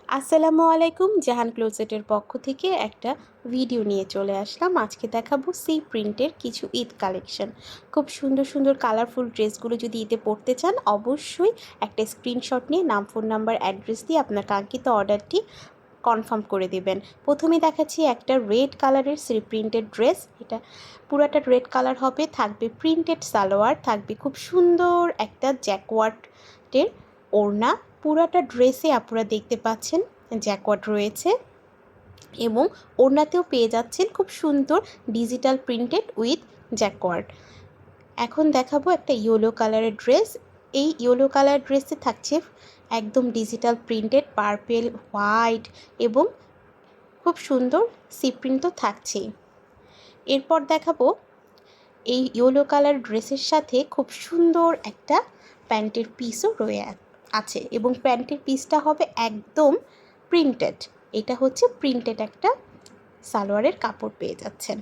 আসসালামু আলাইকুম। জাহান ক্লোজেটের পক্ষ থেকে একটা ভিডিও নিয়ে চলে আসলাম। আজকে দেখাবো সি প্রিন্টের কিছু ঈদ কালেকশন। খুব সুন্দর সুন্দর কালারফুল ড্রেসগুলো যদি ঈদে পরতে চান অবশ্যই একটা স্ক্রিনশট নিয়ে নাম, ফোন নাম্বার, অ্যাড্রেস দিয়ে আপনার কাঙ্ক্ষিত অর্ডারটি কনফার্ম করে দেবেন। প্রথমে দেখাচ্ছি একটা রেড কালারের সি প্রিন্টেড ড্রেস। এটা পুরাটা রেড কালার হবে, থাকবে প্রিন্টেড সালোয়ার, থাকবে খুব সুন্দর একটা জ্যাকওয়ার্টের ওড়না। পুরাটা ড্রেসে আপনারা দেখতে পাচ্ছেন জ্যাকওয়ার্ট রয়েছে এবং ওড়নাতেও পেয়ে যাচ্ছেন খুব সুন্দর ডিজিটাল প্রিন্টেড উইথ জ্যাকওয়ার্ট। এখন দেখাবো একটা ইয়েলো কালারের ড্রেস। এই ইয়েলো কালার ড্রেসে থাকছে একদম ডিজিটাল প্রিন্টেড পার্পেল, হোয়াইট এবং খুব সুন্দর সি প্রিন্ট তো থাকছেই। এরপর দেখাবো এই ইয়েলো কালার ড্রেসের সাথে খুব সুন্দর একটা প্যান্টের পিসও আছে এবং প্যান্টের পিসটা হবে একদম প্রিন্টেড। এটা হচ্ছে প্রিন্টেড একটা সালোয়ারের কাপড় পেয়ে যাচ্ছেন।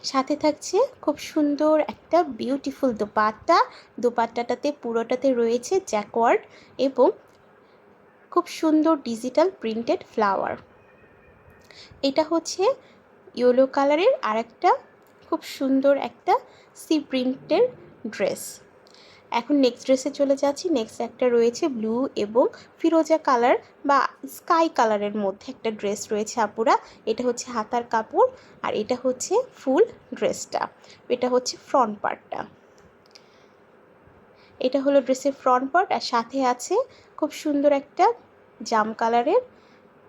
সাথে থাকছে খুব সুন্দর একটা বিউটিফুল দোপাট্টা। দোপাট্টাটাতে পুরোটাতে রয়েছে জ্যাকওয়ার্ড এবং খুব সুন্দর ডিজিটাল প্রিন্টেড ফ্লাওয়ার। এটা হচ্ছে ইয়েলো কালারের আরেকটা খুব সুন্দর একটা সি প্রিন্টের ড্রেস। এখন নেক্সট ড্রেসে চলে যাচ্ছি। নেক্সট একটা রয়েছে ব্লু এবং ফিরোজা কালার বা স্কাই কালারের মধ্যে একটা ড্রেস রয়েছে আপুরা। এটা হচ্ছে হাতার কাপড় আর এটা হচ্ছে ফুল ড্রেসটা। এটা হচ্ছে ফ্রন্ট পার্টটা। এটা হলো ড্রেসের ফ্রন্ট পার্ট আর সাথে আছে খুব সুন্দর একটা জাম কালারের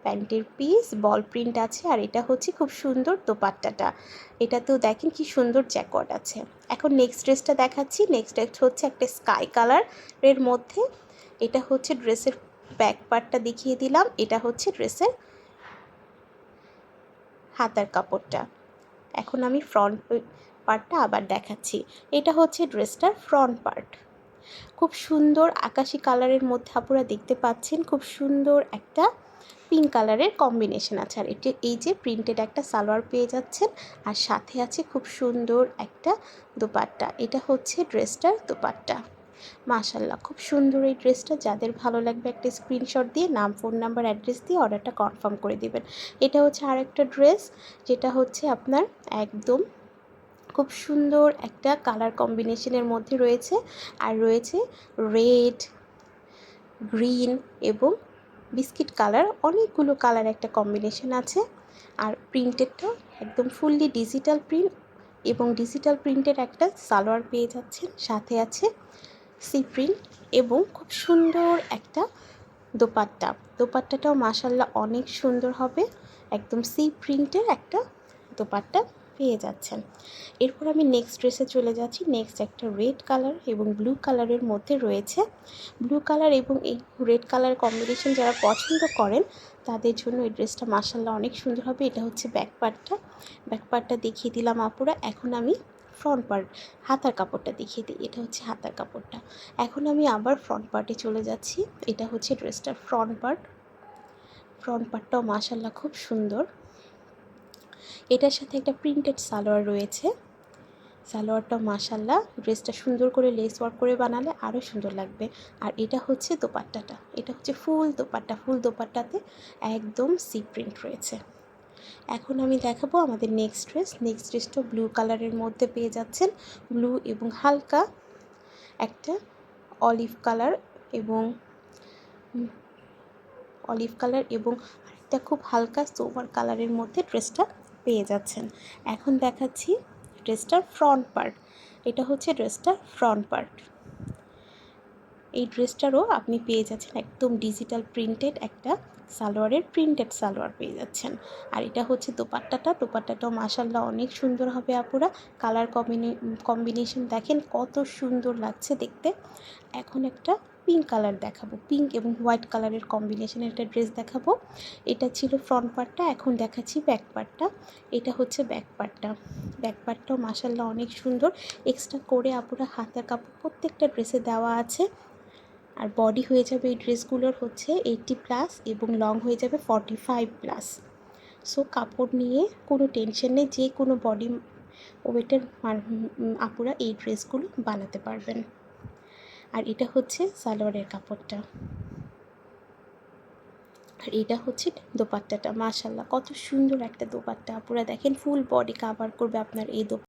প্যান্টের পিস, বল প্রিন্ট আছে আর এটা হচ্ছে খুব সুন্দর দোপাট্টাটা। এটাতেও দেখেন কি সুন্দর জ্যাকওয়ার্ড আছে। এখন নেক্সট ড্রেসটা দেখাচ্ছি। নেক্সট ড্রেস হচ্ছে একটা স্কাই কালারের মধ্যে। এটা হচ্ছে ড্রেসের ব্যাক পার্টটা দেখিয়ে দিলাম। এটা হচ্ছে ড্রেসের হাতার কাপড়টা। এখন আমি ফ্রন্ট পার্টটা আবার দেখাচ্ছি। এটা হচ্ছে ড্রেসটার ফ্রন্ট পার্ট। খুব সুন্দর আকাশি কালারের মধ্যে আপনারা দেখতে পাচ্ছেন খুব সুন্দর একটা পিঙ্ক কালারের কম্বিনেশন আছে আর এটা এই যে প্রিন্টেড একটা সালোয়ার পেয়ে যাচ্ছেন আর সাথে আছে খুব সুন্দর একটা দোপাট্টা। এটা হচ্ছে ড্রেসটার দোপাট্টা। মাশাআল্লাহ খুব সুন্দর এই ড্রেসটা। যাদের ভালো লাগবে একটা স্ক্রিনশট দিয়ে নাম, ফোন নাম্বার, অ্যাড্রেস দিয়ে অর্ডারটা কনফার্ম করে দিবেন। এটা হচ্ছে আরেকটা ড্রেস যেটা হচ্ছে আপনার একদম খুব সুন্দর একটা কালার কম্বিনেশনের মধ্যে রয়েছে আর রয়েছে রেড, গ্রিন এবং বিস্কিট কালার, অনেকগুলো কালার একটা কম্বিনেশন আছে। আর প্রিন্টেডটা একদম ফুললি ডিজিটাল প্রিন্ট এবং ডিজিটাল প্রিন্টের একটা সালোয়ার পেয়ে যাচ্ছেন। সাথে আছে সি প্রিন্ট এবং খুব সুন্দর একটা দোপাট্টা। দোপাট্টাটাও মাশাআল্লাহ অনেক সুন্দর হবে। একদম সি প্রিন্টের একটা দোপাট্টা পেয়ে যাচ্ছেন। এরপর আমি নেক্সট ড্রেসে চলে যাচ্ছি। নেক্সট একটা রেড কালার এবং ব্লু কালারের মধ্যে রয়েছে। ব্লু কালার এবং এই রেড কালার কম্বিনেশন যারা পছন্দ করেন তাদের জন্য এই ড্রেসটা মাশাআল্লাহ অনেক সুন্দর হবে। এটা হচ্ছে ব্যাক পার্টটা। ব্যাক পার্টটা দেখিয়ে দিলাম আপুরা। এখন আমি ফ্রন্ট পার্ট হাতার কাপড়টা দেখিয়ে দিই। এটা হচ্ছে হাতার কাপড়টা। এখন আমি আবার ফ্রন্ট পার্টে চলে যাচ্ছি। এটা হচ্ছে ড্রেসটার ফ্রন্ট পার্ট। ফ্রন্ট পার্টটাও মাশাআল্লাহ খুব সুন্দর। এটার সাথে একটা প্রিন্টেড সালোয়ার রয়েছে। সালোয়ারটা মাশাআল্লাহ ড্রেসটা সুন্দর করে লেস ওয়ার্ক করে বানালে আরও সুন্দর লাগবে। আর এটা হচ্ছে দোপাট্টাটা। এটা হচ্ছে ফুল দোপাট্টা। ফুল দোপাট্টাতে একদম সি প্রিন্ট রয়েছে। এখন আমি দেখাবো আমাদের নেক্সট ড্রেস। নেক্সট ড্রেসটা ব্লু কালারের মধ্যে পেয়ে যাচ্ছেন। ব্লু এবং হালকা একটা অলিভ কালার এবং আরেকটা খুব হালকা সোবার কালারের মধ্যে ড্রেসটা পেয়ে যাচ্ছেন। এখন দেখাচ্ছি ড্রেসটার ফ্রন্ট পার্ট। এটা হচ্ছে ড্রেসটার ফ্রন্ট পার্ট। এই ড্রেসটারও আপনি পেয়ে যাচ্ছেন একদম ডিজিটাল প্রিন্টেড একটা সালোয়ারের প্রিন্টেড সালোয়ার পেয়ে যাচ্ছেন। আর এটা হচ্ছে দোপাট্টাটা। দোপাট্টাটাও মাশাআল্লাহ অনেক সুন্দর হবে আপুরা। কালার কম্বিনেশন দেখেন কত সুন্দর লাগছে দেখতে। এখন একটা পিঙ্ক কালার দেখাবো। পিঙ্ক এবং হোয়াইট কালারের কম্বিনেশনের একটা ড্রেস দেখাবো। এটা ছিল ফ্রন্ট পার্টটা। এখন দেখাচ্ছি ব্যাক পার্টটা। এটা হচ্ছে ব্যাক পার্টটা। ব্যাক পার্টটাও মাশাআল্লাহ অনেক সুন্দর। এক্সট্রা করে আপুরা হাতের কাপড় প্রত্যেকটা ড্রেসে দেওয়া আছে। আর বডি হয়ে যাবে এই ড্রেসগুলোর হচ্ছে 80+ এবং লং হয়ে যাবে 45+। সো কাপড় নিয়ে কোনো টেনশন নেই, যে কোনো বডি ওয়েটের আপুরা এই ড্রেসগুলো বানাতে পারবেন। আর এটা হচ্ছে সালোয়ারের কাপড়টা। আর এটা হচ্ছে দোপাট্টাটা, মাশাল্লাহ কত সুন্দর একটা দোপাট্টা। আপুরা দেখেন ফুল বডি কাভার করবে আপনার এই